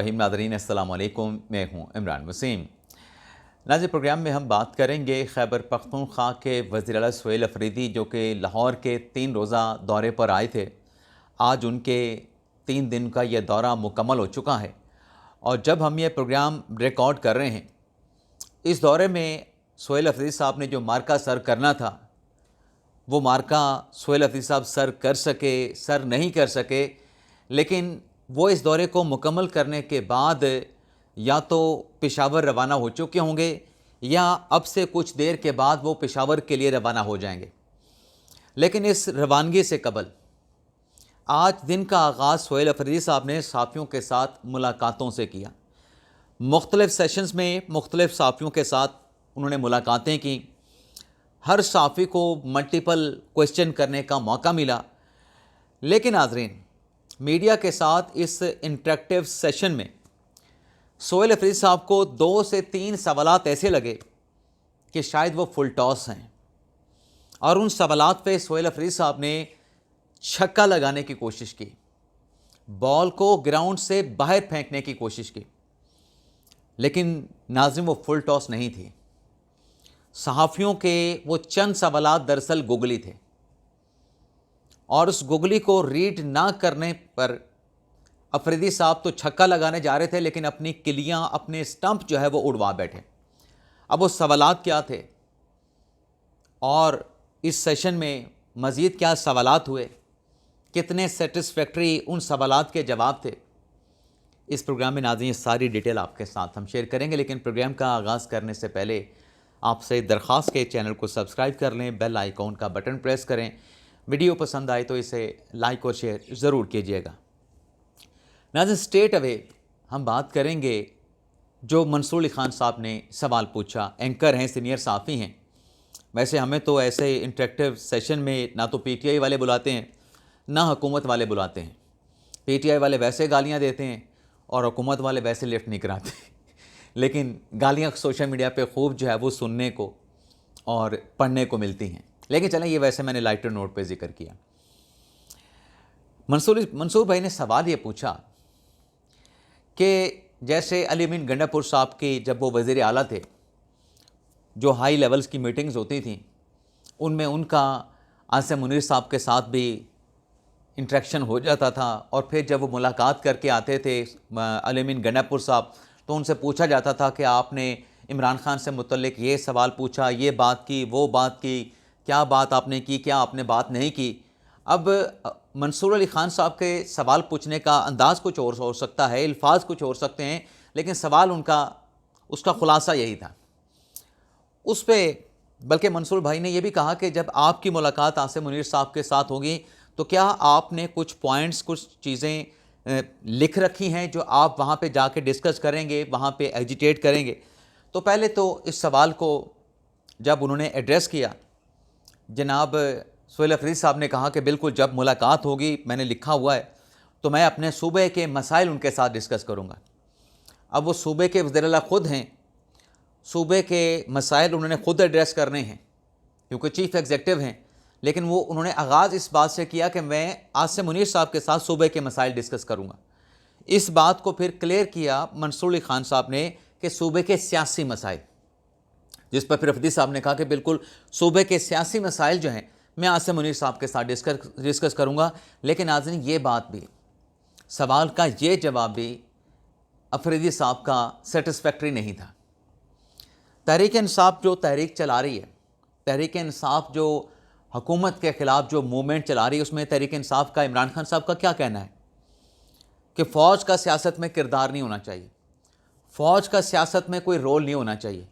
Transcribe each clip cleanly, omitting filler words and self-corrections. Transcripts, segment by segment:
रहीम नाज़रीन अस्सलाम वालेकुम, मैं हूँ इमरान वसीम। नाज़रीन, प्रोग्राम में हम बात करेंगे खैबर पख्तूनख्वा के वज़ीर आला सुहेल अफरीदी जो कि लाहौर के 3 रोज़ा दौरे पर आए थे। आज उनके 3 दिन का ये दौरा मुकम्मल हो चुका है और जब हम ये प्रोग्राम रिकॉर्ड कर रहे हैं, इस दौरे में सुहेल अफरीदी साहब ने जो मार्का सर करना था, वो मार्का सुहेल अफरीदी साहब सर नहीं कर सके। लेकिन वो इस दौरे को मुकम्मल करने के बाद या तो पेशावर रवाना हो चुके होंगे या अब से कुछ देर के बाद वो पेशावर के लिए रवाना हो जाएंगे। लेकिन इस रवानगी से कबल आज दिन का आगाज़ सुहेल अफरीदी साहब ने साफ़ियों के साथ मुलाकातों से किया। मुख्तलिफ़ सेशंस में मुख्तलिफ़ साफ़ियों के साथ उन्होंने मुलाकातें की। हर साफ़ी को मल्टीपल क्वेश्चन करने का मौका मिला। लेकिन नाज़रीन, मीडिया के साथ इस इंटरेक्टिव सेशन में सुहेल अफरीदी साहब को 2 से 3 सवालात ऐसे लगे कि शायद वो फुल टॉस हैं और उन सवालात पे सुहेल अफरीदी साहब ने छक्का लगाने की कोशिश की, बॉल को ग्राउंड से बाहर फेंकने की कोशिश की। लेकिन नाज़रीन, वो फुल टॉस नहीं थी। सहाफ़ियों के वो चंद सवालात दरअसल गुगली थे और उस गुगली को रीड ना करने पर अफरीदी साहब तो छक्का लगाने जा रहे थे, लेकिन अपनी किलियां, अपने स्टंप जो है वो उड़वा बैठे। अब वो सवालात क्या थे और इस सेशन में मज़ीद क्या सवालात हुए, कितने सेटिस्फैक्ट्री उन सवालात के जवाब थे, इस प्रोग्राम में नाज़रीन सारी डिटेल आपके साथ हम शेयर करेंगे। लेकिन प्रोग्राम का आगाज़ करने से पहले आपसे दरख्वास्त के चैनल को सब्सक्राइब कर लें, बेल आइकॉन का बटन प्रेस करें। वीडियो पसंद आए तो इसे लाइक और शेयर ज़रूर कीजिएगा। नाज़रीन, स्ट्रेट अवे हम बात करेंगे जो मंसूर अली खान साहब ने सवाल पूछा। एंकर हैं, सीनियर साफ़ी हैं। वैसे हमें तो ऐसे इंटरेक्टिव सेशन में ना तो पीटीआई वाले बुलाते हैं ना हुकूमत वाले बुलाते हैं। पीटीआई वाले वैसे गालियां देते हैं और हुकूमत वाले वैसे लिफ्ट नहीं कराते। लेकिन गालियां सोशल मीडिया पे खूब जो है वो सुनने को और पढ़ने को मिलती हैं। लेकिन चलें, ये वैसे मैंने लाइटर नोट पे जिक्र किया। मंसूर भाई ने सवाल ये पूछा कि जैसे अली अमीन गंडापुर साहब की जब वो वज़ीर आला थे, जो हाई लेवल्स की मीटिंग्स होती थी उनमें उनका आसिम मुनीर साहब के साथ भी इंटरेक्शन हो जाता था और फिर जब वो मुलाकात करके आते थे अली अमीन गंडापुर साहब, तो उनसे पूछा जाता था कि आपने इमरान खान से मुतल्लिक ये सवाल पूछा, ये बात की, वो बात की, क्या बात आपने की, क्या आपने बात नहीं की। अब मंसूर अली खान साहब के सवाल पूछने का अंदाज़ कुछ और हो सकता है, अल्फाज कुछ और सकते हैं, लेकिन सवाल उसका खुलासा यही था। उस पर बल्कि मंसूर भाई ने यह भी कहा कि जब आपकी मुलाकात आसिम मुनीर साहब के साथ होगी तो क्या आपने कुछ पॉइंट्स, कुछ चीज़ें लिख रखी हैं जो आप वहाँ पे जाके डिस्कस करेंगे, वहाँ पे एजिटेट करेंगे। तो पहले तो इस सवाल को जब उन्होंने एड्रेस किया, जनाब सुहेल अफरीदी साहब ने कहा कि बिल्कुल जब मुलाकात होगी, मैंने लिखा हुआ है, तो मैं अपने सूबे के मसाइल उनके साथ डिस्कस करूँगा। अब वो सूबे के वज़ीर आला ख़ुद हैं, सूबे के मसाइल उन्होंने ख़ुद एड्रेस करने हैं क्योंकि चीफ़ एग्जीक्यूटिव हैं। लेकिन वो उन्होंने आगाज़ इस बात से किया कि मैं आसिम मुनीर साहब के साथ सूबे के मसाइल डिस्कस करूँगा। इस बात को फिर क्लियर किया मंसूर अली खान साहब ने कि सूबे के सियासी मसाइल, जिस पर फिर अफरीदी साहब ने कहा कि बिल्कुल सूबे के सियासी मसाइल जो हैं मैं आसिम मुनीर साहब के साथ डिस्कस करूँगा। लेकिन नाज़रीन, ये बात भी, सवाल का ये जवाब भी अफरीदी साहब का सेटिस्फैक्ट्री नहीं था। तहरीक इंसाफ जो तहरीक चला रही है, तहरीक इंसाफ जो हुकूमत के ख़िलाफ़ जो मूवमेंट चला रही है, उसमें तहरीक इंसाफ का, इमरान खान साहब का क्या कहना है कि फ़ौज का सियासत में किरदार नहीं होना चाहिए, फ़ौज का सियासत में कोई रोल नहीं होना चाहिए।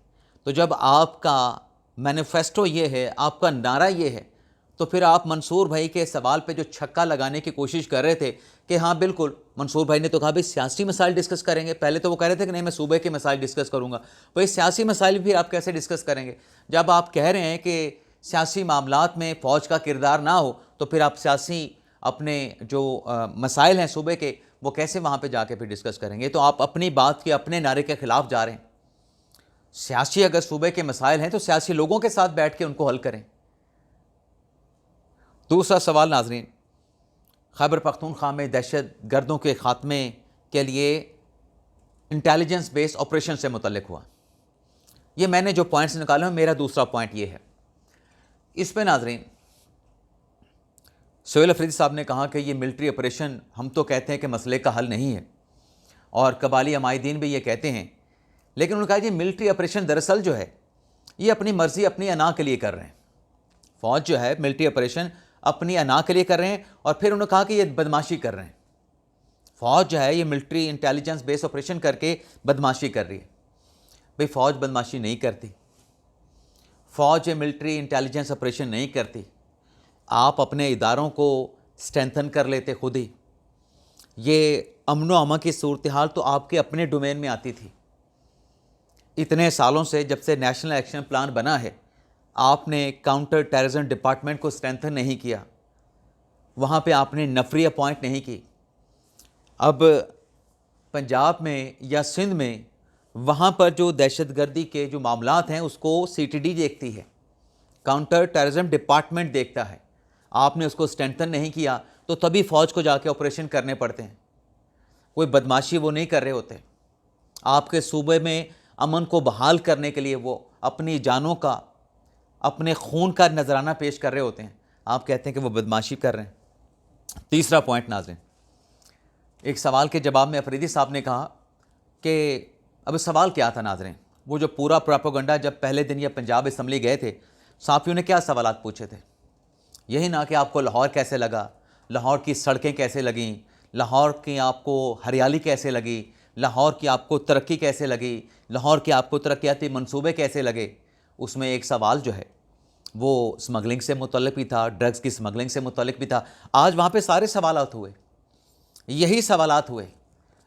तो जब आपका मैनिफेस्टो ये है, आपका नारा ये है, तो फिर आप मंसूर भाई के सवाल पे जो छक्का लगाने की कोशिश कर रहे थे कि हाँ बिल्कुल, मंसूर भाई ने तो कहा भाई सियासी मसाइल डिस्कस करेंगे। पहले तो वो कह रहे थे कि नहीं, मैं सूबे के मसाइल डिस्कस करूँगा। भाई सियासी मसाइल भी आप कैसे डिस्कस करेंगे जब आप कह रहे हैं कि सियासी मामलात में फ़ौज का किरदार ना हो? तो फिर आप सियासी अपने जो मसाइल हैं सूबे के, वो कैसे वहाँ पे जाके फिर डिस्कस करेंगे? तो आप अपनी बात के, अपने नारे के ख़िलाफ़ जा रहे हैं। सियासी अगर सूबे के मसाइल हैं तो सियासी लोगों के साथ बैठ के उनको हल करें। दूसरा सवाल नाज़रीन, खैबर पख्तूनख्वा में दहशत गर्दों के ख़ात्मे के लिए इंटेलिजेंस बेस्ड ऑपरेशन से मुतल्लिक हुआ। ये मैंने जो पॉइंट्स निकाले हैं, मेरा दूसरा पॉइंट ये है। इस पे नाज़रीन, सोहेल अफरीदी साहब ने कहा कि ये मिलिट्री ऑपरेशन हम तो कहते हैं कि मसले का हल नहीं है, और कबाली अमायदीन भी ये कहते हैं, लेकिन उन्होंने कहा कि मिलिट्री ऑपरेशन दरअसल जो है ये अपनी मर्ज़ी अपनी अना के लिए कर रहे हैं। फ़ौज जो है मिलिट्री ऑपरेशन अपनी अना के लिए कर रहे हैं, और फिर उन्होंने कहा कि ये बदमाशी कर रहे हैं। फ़ौज जो है ये मिलिट्री इंटेलिजेंस बेस्ड ऑपरेशन करके बदमाशी कर रही है। भाई फ़ौज बदमाशी नहीं करती, फ़ौज ये मिलिट्री इंटेलिजेंस ऑपरेशन नहीं करती। आप अपने इदारों को स्ट्रेंथन कर लेते खुद ही। ये अमन व अमा की सूरत हाल तो आपके अपने डोमेन में आती थी। इतने सालों से, जब से नेशनल एक्शन प्लान बना है, आपने काउंटर टेररिज्म डिपार्टमेंट को स्ट्रेंथन नहीं किया, वहाँ पे आपने नफरी अपॉइंट नहीं की। अब पंजाब में या सिंध में वहाँ पर जो दहशतगर्दी के जो मामलात हैं उसको CTD देखती है, काउंटर टेररिज्म डिपार्टमेंट देखता है। आपने उसको स्ट्रेंथन नहीं किया तो तभी फ़ौज को जाके ऑपरेशन करने पड़ते हैं। कोई बदमाशी वो नहीं कर रहे होते। आपके सूबे में अमन को बहाल करने के लिए वो अपनी जानों का, अपने खून का नजराना पेश कर रहे होते हैं। आप कहते हैं कि वो बदमाशी कर रहे हैं। तीसरा पॉइंट नाज़रीन, एक सवाल के जवाब में अफरीदी साहब ने कहा कि अब सवाल क्या था नाज़रीन, वो जो पूरा प्रोपेगेंडा जब पहले दिन ये पंजाब असम्बली गए थे, साफियों ने क्या सवालात पूछे थे? यही ना कि आपको लाहौर कैसे लगा, लाहौर की सड़कें कैसे लगीं, लाहौर की आपको हरियाली कैसे लगी, लाहौर की आपको तरक्की कैसे लगी, लाहौर के आपको तरक्याती मंसूबे कैसे लगे। उसमें एक सवाल जो है वो स्मगलिंग से मुतल्लिक भी था, ड्रग्स की स्मगलिंग से मुतल्लिक भी था। आज वहाँ पे सारे सवालात हुए, यही सवालात हुए,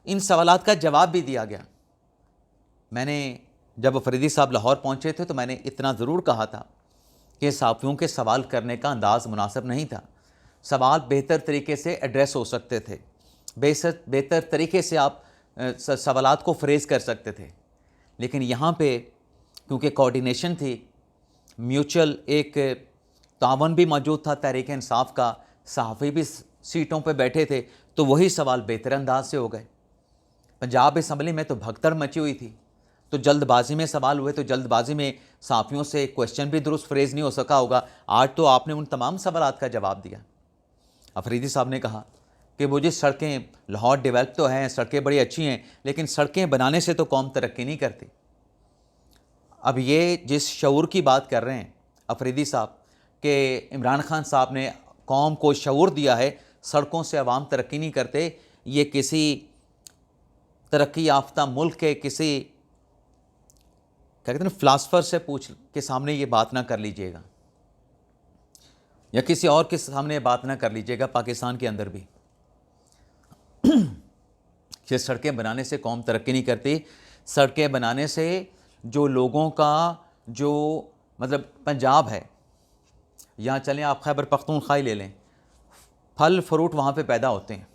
इन सवालात का जवाब भी दिया गया। मैंने जब अफरीदी साहब लाहौर पहुँचे थे तो मैंने इतना ज़रूर कहा था कि साफ़ियों के सवाल करने का अंदाज़ मुनासिब नहीं था। सवाल बेहतर तरीके से एड्रेस हो सकते थे, बेहतर तरीके से आप सवालात को फ्रेज़ कर सकते थे। लेकिन यहाँ पे क्योंकि कोऑर्डिनेशन थी, म्यूचुअल एक तावन भी मौजूद था तहरीक इंसाफ का, सहाफ़ी भी सीटों पे बैठे थे, तो वही सवाल बेहतर अंदाज से हो गए। पंजाब असम्बली में तो भगदड़ मची हुई थी, तो जल्दबाजी में सवाल हुए, तो जल्दबाजी में साफ़ियों से क्वेश्चन भी दुरुस्त फ्रेज़ नहीं हो सका होगा। आज तो आपने उन तमाम सवालात का जवाब दिया। अफरीदी साहब ने कहा कि वो जी सड़कें लाहौर डेवलप तो हैं, सड़कें बड़ी अच्छी हैं, लेकिन सड़कें बनाने से तो कौम तरक्की नहीं करती। अब ये जिस शऊर की बात कर रहे हैं अफरीदी साहब कि इमरान खान साहब ने कौम को शऊर दिया है, सड़कों से अवाम तरक्की नहीं करते, ये किसी तरक्की याफ्ता मुल्क के किसी क्या कहते हैं फ़िलासफ़र से पूछ के सामने ये बात ना कर लीजिएगा, या किसी और के सामने बात ना कर लीजिएगा। पाकिस्तान के अंदर भी ये सड़कें बनाने से कौम तरक्की नहीं करती। सड़कें बनाने से जो लोगों का जो मतलब पंजाब है, यहाँ चलें आप खैबर पख्तूनख्वा ले लें, फल फ्रूट वहाँ पे पैदा होते हैं।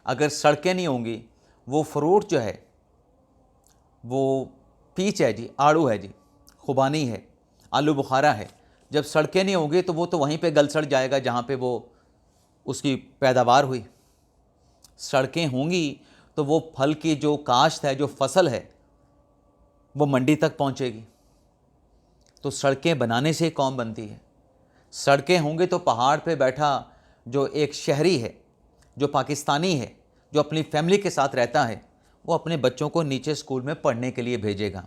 अगर सड़कें नहीं होंगी, वो फ्रूट जो है, वो पीच है जी, आड़ू है जी, खुबानी है, आलू बुखारा है, जब सड़कें नहीं होंगी तो वो तो वहीं पे गल सड़ जाएगा जहाँ पे वो उसकी पैदावार हुई। सड़कें होंगी तो वो फल की जो काश्त है, जो फसल है, वो मंडी तक पहुँचेगी। तो सड़कें बनाने से कौम बनती है। सड़कें होंगी तो पहाड़ पे बैठा जो एक शहरी है, जो पाकिस्तानी है, जो अपनी फैमिली के साथ रहता है, वो अपने बच्चों को नीचे स्कूल में पढ़ने के लिए भेजेगा।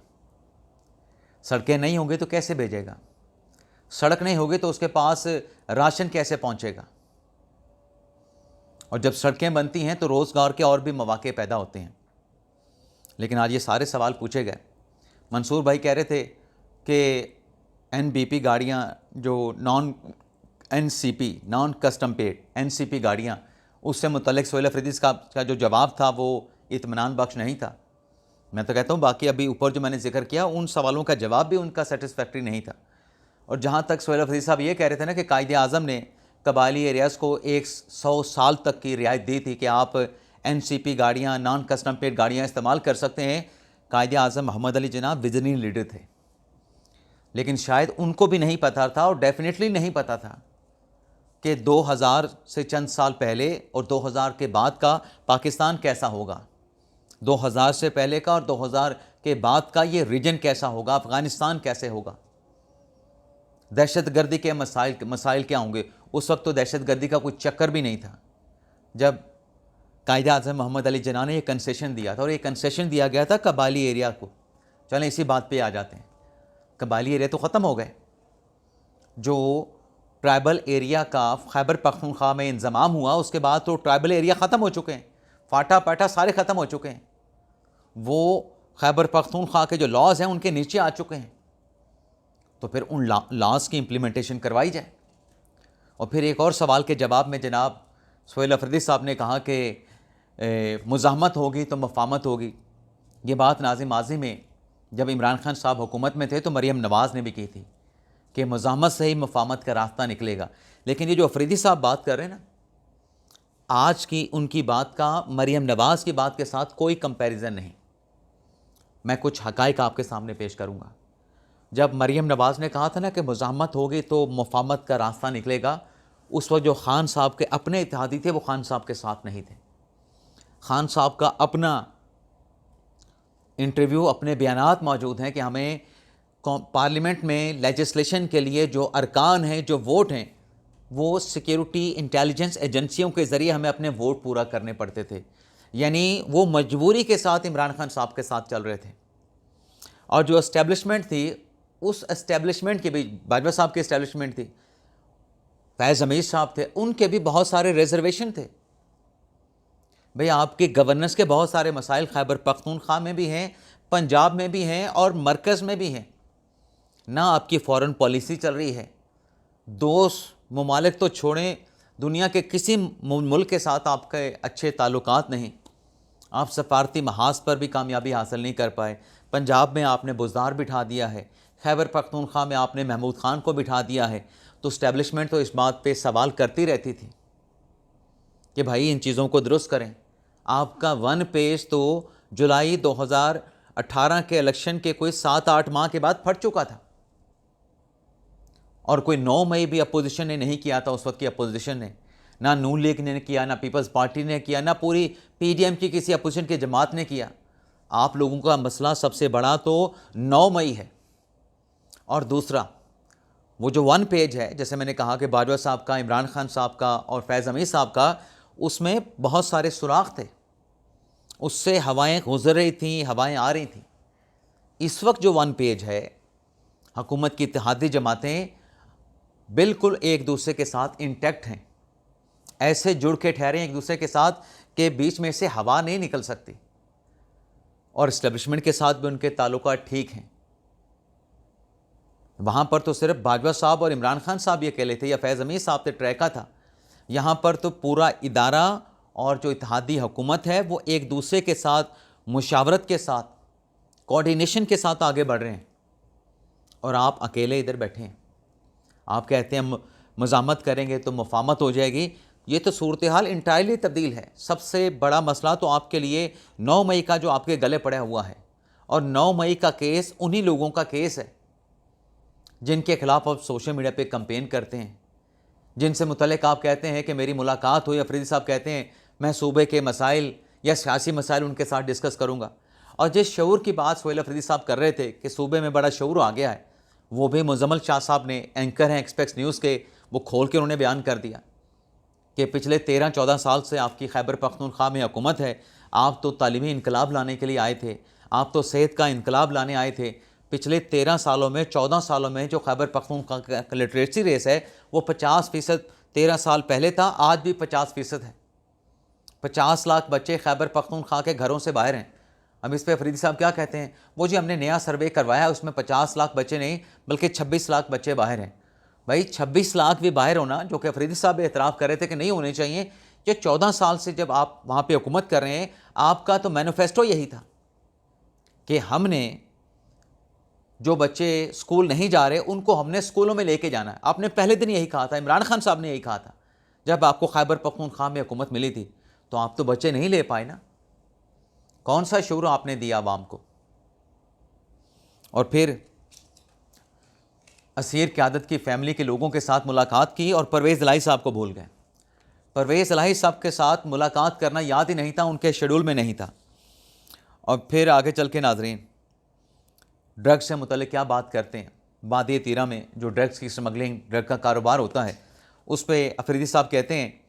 सड़कें नहीं होंगी तो कैसे भेजेगा? सड़क नहीं होगी तो उसके पास राशन कैसे पहुंचेगा? और जब सड़कें बनती हैं तो रोज़गार के और भी मौके पैदा होते हैं। लेकिन आज ये सारे सवाल पूछे गए। मंसूर भाई कह रहे थे कि NBP गाड़ियाँ जो नॉन कस्टम पेड NCP गाड़ियाँ, उससे मुतल्लिक सोहेल अफरीदी का जो जवाब था वो इत्मीनान बख्श नहीं था। मैं तो कहता हूँ बाकी अभी ऊपर जो मैंने जिक्र किया उन सवालों का जवाब भी उनका सेटिस्फैक्ट्री नहीं था। और जहाँ तक सोहेल अफरीदी साहब ये कह रहे थे ना कि कायदे आज़म ने कबायली एरियाज़ को 100 साल तक की रियायत दी थी कि आप NCP गाड़ियाँ, नॉन कस्टम पेड गाड़ियाँ इस्तेमाल कर सकते हैं। कायदे आज़म मोहम्मद अली जिन्ना विजनरी लीडर थे, लेकिन शायद उनको भी नहीं पता था और डेफिनेटली नहीं पता था कि 2000 से चंद साल पहले और 2000 के बाद का पाकिस्तान कैसा होगा। 2000 से पहले का और 2000 के बाद का ये रीजन कैसा होगा, अफ़गानिस्तान कैसे होगा, दहशतगर्दी के मसाइल क्या होंगे। उस वक्त तो दहशतगर्दी का कोई चक्कर भी नहीं था जब कायद-ए-आज़म मोहम्मद अली जिन्ना ने ये कंसेशन दिया था, और ये कंसेशन दिया गया था कबायली एरिया को। चलें इसी बात पे आ जाते हैं। कबायली एरिया तो ख़त्म हो गए, जो ट्राइबल एरिया का खैबर पख्तूनख्वा में इंज़माम हुआ उसके बाद तो ट्राइबल एरिया ख़त्म हो चुके हैं, फाटा पाटा सारे ख़त्म हो चुके हैं। वो खैबर पख्तूनख्वा के जो लॉज़ हैं उनके नीचे आ चुके हैं, तो फिर उन लॉज़ की इम्प्लीमेंटेशन करवाई जाए। और फिर एक और सवाल के जवाब में जनाब सोहेल अफरीदी साहब ने कहा कि मुज़ाहमत होगी तो मफ़ामत होगी। ये बात माज़ी में जब इमरान खान साहब हुकूमत में थे तो मरीम नवाज़ ने भी की थी कि मुज़ाहमत से ही मफ़ामत का रास्ता निकलेगा। लेकिन ये जो अफरीदी साहब बात कर रहे हैं ना, आज की उनकी बात का मरीम नवाज़ की बात के साथ कोई कंपैरिजन नहीं। मैं कुछ हक़ाइक़ आपके सामने पेश करूँगा। जब मरीम नवाज़ ने कहा था ना कि मुज़ाहमत होगी तो मफ़ामत का रास्ता निकलेगा, उस वक्त जो खान साहब के अपने इत्तेहादी थे वो खान साहब के साथ नहीं थे। खान साहब का अपना इंटरव्यू, अपने बयानात मौजूद हैं कि हमें पार्लियामेंट में लेजिस्लेशन के लिए जो अरकान हैं, जो वोट हैं, वो सिक्योरिटी इंटेलिजेंस एजेंसियों के ज़रिए हमें अपने वोट पूरा करने पड़ते थे। यानी वो मजबूरी के साथ इमरान खान साहब के साथ चल रहे थे। और जो इस्टेब्लिशमेंट थी, उस इस्टेब्लिशमेंट के भी, बाजवा साहब की इस्टेब्लिशमेंट थी, फैज़ हमीद साहब थे, उनके भी बहुत सारे रिजर्वेशन थे। भाई आपके गवर्नेंस के बहुत सारे मसाइल खैबर पख्तूनख्वा में भी हैं, पंजाब में भी हैं और मरकज़ में भी हैं। ना आपकी फ़ॉरेन पॉलिसी चल रही है, दोस्त ममालिक तो छोड़ें, दुनिया के किसी मुल्क के साथ आपके अच्छे ताल्लुकात नहीं। आप सफारती महाज पर भी कामयाबी हासिल नहीं कर पाए। पंजाब में आपने बुज़दार बिठा दिया है, खैबर पख्तूनख्वा में आपने महमूद ख़ान को बिठा दिया है। तो इस्टेब्लिशमेंट तो इस बात पे सवाल करती रहती थी कि भाई इन चीज़ों को दुरुस्त करें। आपका 1 पेज तो जुलाई 2018 के इलेक्शन के कोई 7-8 माह के बाद फट चुका था, और कोई 9 मई भी अपोजिशन ने नहीं किया था। उस वक्त की अपोजिशन ने, ना नून लीग ने किया, ना पीपल्स पार्टी ने किया, ना पूरी PDM की किसी अपोजिशन की जमात ने किया। आप लोगों का मसला सबसे बड़ा तो 9 मई है। और दूसरा वो जो 1 पेज है, जैसे मैंने कहा कि बाजवा साहब का, इमरान खान साहब का और फैज़ हमीद साहब का, उसमें बहुत सारे सुराख थे, उससे हवाएं गुजर रही थी, हवाएं आ रही थी। इस वक्त जो 1 पेज है, हुकूमत की इत्तेहादी जमातें बिल्कुल एक दूसरे के साथ इंटैक्ट हैं, ऐसे जुड़ के ठहरे एक दूसरे के साथ कि बीच में से हवा नहीं निकल सकती। और इस्टेब्लिशमेंट के साथ भी उनके ताल्लुकात ठीक हैं। वहाँ पर तो सिर्फ बाजवा साहब और इमरान खान साहब ये अकेले थे, या फैज़ हमीद साहब से ट्रैका था। यहाँ पर तो पूरा इदारा और जो इत्तेहादी हुकूमत है वो एक दूसरे के साथ मुशावरत के साथ, कोऑर्डिनेशन के साथ आगे बढ़ रहे हैं, और आप अकेले इधर बैठे हैं। आप कहते हैं मुज़ाहमत करेंगे तो मुफ़ाहमत हो जाएगी। ये तो सूरत हाल इंटायरली तब्दील है। सबसे बड़ा मसला तो आपके लिए 9 मई का जो आपके गले पड़ा हुआ है, और 9 मई का केस उन्हीं लोगों का केस है जिनके खिलाफ आप सोशल मीडिया पे कंपेन करते हैं, जिनसे मुतल्लिक आप कहते हैं कि मेरी मुलाकात हुई। अफरीदी साहब कहते हैं मैं सूबे के मसाइल या सियासी मसाइल उनके साथ डिस्कस करूँगा। और जिस शऊर की बात सोहेल अफरीदी साहब कर रहे थे कि सूबे में बड़ा शऊर आ गया है, वो भी मुज़म्मिल शाह साहब ने, एंकर हैं एक्सप्रेस न्यूज़ के, वो खोल के उन्होंने बयान कर दिया कि पिछले 13-14 साल से आपकी खैबर पख्तूनख्वा में हुकूमत है। आप तो तालीमी इनकलाब लाने के लिए आए थे, आप तो सेहत का इनकलाब लाने आए थे। पिछले 13 सालों में, 14 सालों में जो खैबर पख्तूनख्वा का लिटरेसी रेस है वो 50%, 13 साल पहले था, आज भी 50% है। 50 लाख बच्चे खैबर पख्तूनख्वा के घरों से बाहर हैं। अब इस पर अफरीदी साहब क्या कहते हैं, वो जी हमने नया सर्वे करवाया है, उसमें 50 लाख बच्चे नहीं बल्कि 26 लाख बच्चे बाहर हैं। भाई 26 लाख भी बाहर होना, जो कि अफरीदी साहब भी एतराफ़ कर रहे थे कि नहीं होने चाहिए, कि 14 साल से जब आप वहाँ पे हुकूमत कर रहे हैं, आपका तो मैनिफेस्टो यही था कि हमने जो बच्चे स्कूल नहीं जा रहे उनको हमने स्कूलों में लेके जाना है। आपने पहले दिन यही कहा था, इमरान खान साहब ने यही कहा था। जब आपको खैबर पख्तूनख्वा में हुकूमत मिली थी तो आप तो बच्चे नहीं ले पाए ना। कौन सा शऊर आपने दिया आवाम को। और फिर असीर क़यादत की फ़ैमिली के लोगों के साथ मुलाकात की और परवेज़ इलाही साहब को भूल गए। परवेज़ इलाही साहब के साथ मुलाकात करना याद ही नहीं था, उनके शेड्यूल में नहीं था। और फिर आगे चल के नाजरीन ड्रग्स से मुतल्लिक क्या बात करते हैं। वादी तीरा में जो ड्रग्स की स्मगलिंग, ड्रग का कारोबार होता है, उस पर अफरीदी साहब कहते हैं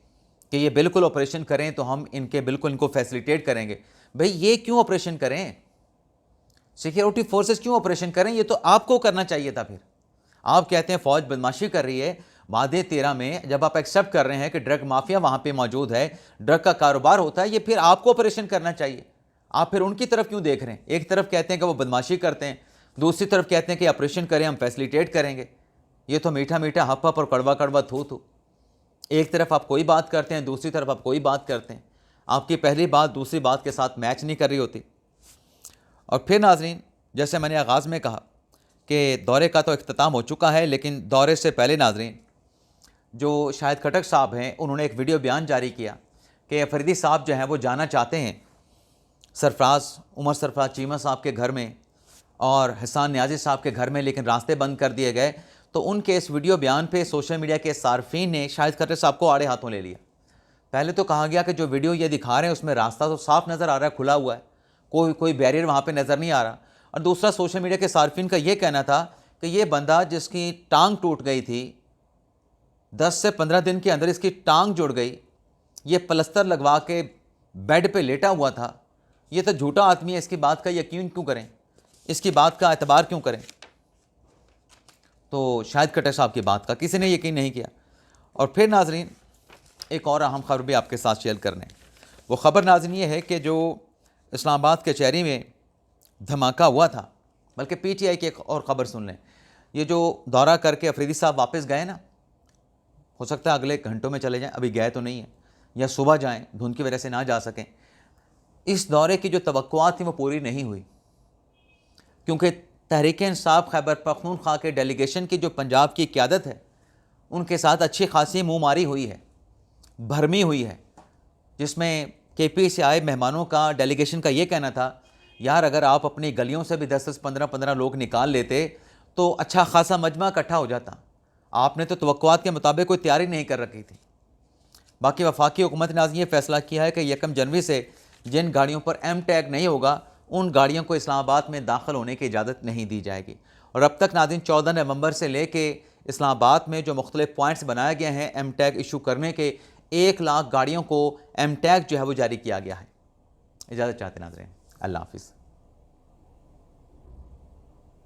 कि ये बिल्कुल ऑपरेशन करें तो हम इनको फैसिलिटेट करेंगे। भाई ये क्यों ऑपरेशन करें? सिक्योरिटी फोर्सेस क्यों ऑपरेशन करें? ये तो आपको करना चाहिए था। फिर आप कहते हैं फ़ौज बदमाशी कर रही है। वादे 13 में जब आप एक्सेप्ट कर रहे हैं कि ड्रग माफिया वहाँ पे मौजूद है, ड्रग का कारोबार होता है, ये फिर आपको ऑपरेशन करना चाहिए। आप फिर उनकी तरफ क्यों देख रहे हैं? एक तरफ कहते हैं कि वो बदमाशी करते हैं, दूसरी तरफ कहते हैं कि ऑपरेशन करें, हम फैसिलिटेट करेंगे। ये तो मीठा मीठा हप हप और कड़वा कड़वा थू थू। एक तरफ आप कोई बात करते हैं, दूसरी तरफ आप कोई बात करते हैं। आपकी पहली बात दूसरी बात के साथ मैच नहीं कर रही होती। और फिर नाजरीन, जैसे मैंने आगाज़ में कहा कि दौरे का तो इख्तिताम हो चुका है, लेकिन दौरे से पहले नाजरीन जो शाहिद खटक साहब हैं, उन्होंने एक वीडियो बयान जारी किया कि अफरीदी साहब जो हैं वो जाना चाहते हैं उमर सरफराज चीमा साहब के घर में और हसन न्याजी साहब के घर में, लेकिन रास्ते बंद कर दिए गए। तो उनके इस वीडियो बयान पे सोशल मीडिया के सार्फिन ने शाहिद खटक साहब को आड़े हाथों ले लिया। पहले तो कहा गया कि जो वीडियो ये दिखा रहे हैं उसमें रास्ता तो साफ नज़र आ रहा है, खुला हुआ है, कोई बैरियर वहाँ पे नज़र नहीं आ रहा। और दूसरा, सोशल मीडिया के सार्फिन का ये कहना था कि ये बंदा जिसकी टांग टूट गई थी, 10 से 15 दिन के अंदर इसकी टांग जुड़ गई, ये प्लस्तर लगवा के बेड पे लेटा हुआ था, ये तो झूठा आदमी है, इसकी बात का यकीन क्यों करें, इसकी बात का एतबार क्यों करें? तो शाहिद खटक साहब की बात का किसी ने यकीन नहीं किया। और फिर नाजरीन एक और अहम खबर भी आपके साथ शेयर करने, वो ख़बर नाजरीन ये है कि जो इस्लामाबाद कचहरी में धमाका हुआ था, बल्कि PTI की एक और ख़बर सुन लें। ये जो दौरा करके अफरीदी साहब वापस गए ना, हो सकता है अगले घंटों में चले जाएं, अभी गए तो नहीं है, या सुबह जाएं, धुंध की वजह से ना जा सकें। इस दौरे की जो तवक्कुआत थी वो पूरी नहीं हुई, क्योंकि तहरीक इंसाफ खैबर पख्तूनख्वा के डेलीगेशन की जो पंजाब की क़यादत है, उनके साथ अच्छी खासी मुँहमारी हुई है, भरमी हुई है, जिसमें KP से आए मेहमानों का, डेलीगेशन का ये कहना था, यार अगर आप अपनी गलियों से भी 10-10, 15-15 लोग निकाल लेते तो अच्छा खासा मजमा इकट्ठा हो जाता। आपने तो तवक्कुआत के मुताबिक कोई तैयारी नहीं कर रखी थी। बाकी वफाकी हुकूमत ने आज ये फैसला किया है कि 1 जनवरी से जिन गाड़ियों पर M टैग नहीं होगा, उन गाड़ियों को इस्लामाबाद में दाखिल होने की इजाज़त नहीं दी जाएगी। और अब तक नाज़रीन 14 नवंबर से लेके इस्लामाबाद में जो मुख्तलिफ पॉइंट्स बनाए गए हैं M टैग इशू करने के, 1 लाख गाड़ियों को M टैग जो है वो जारी किया गया है। इजाज़त चाहते नाज़रीन, अल्लाह हाफ़िज़।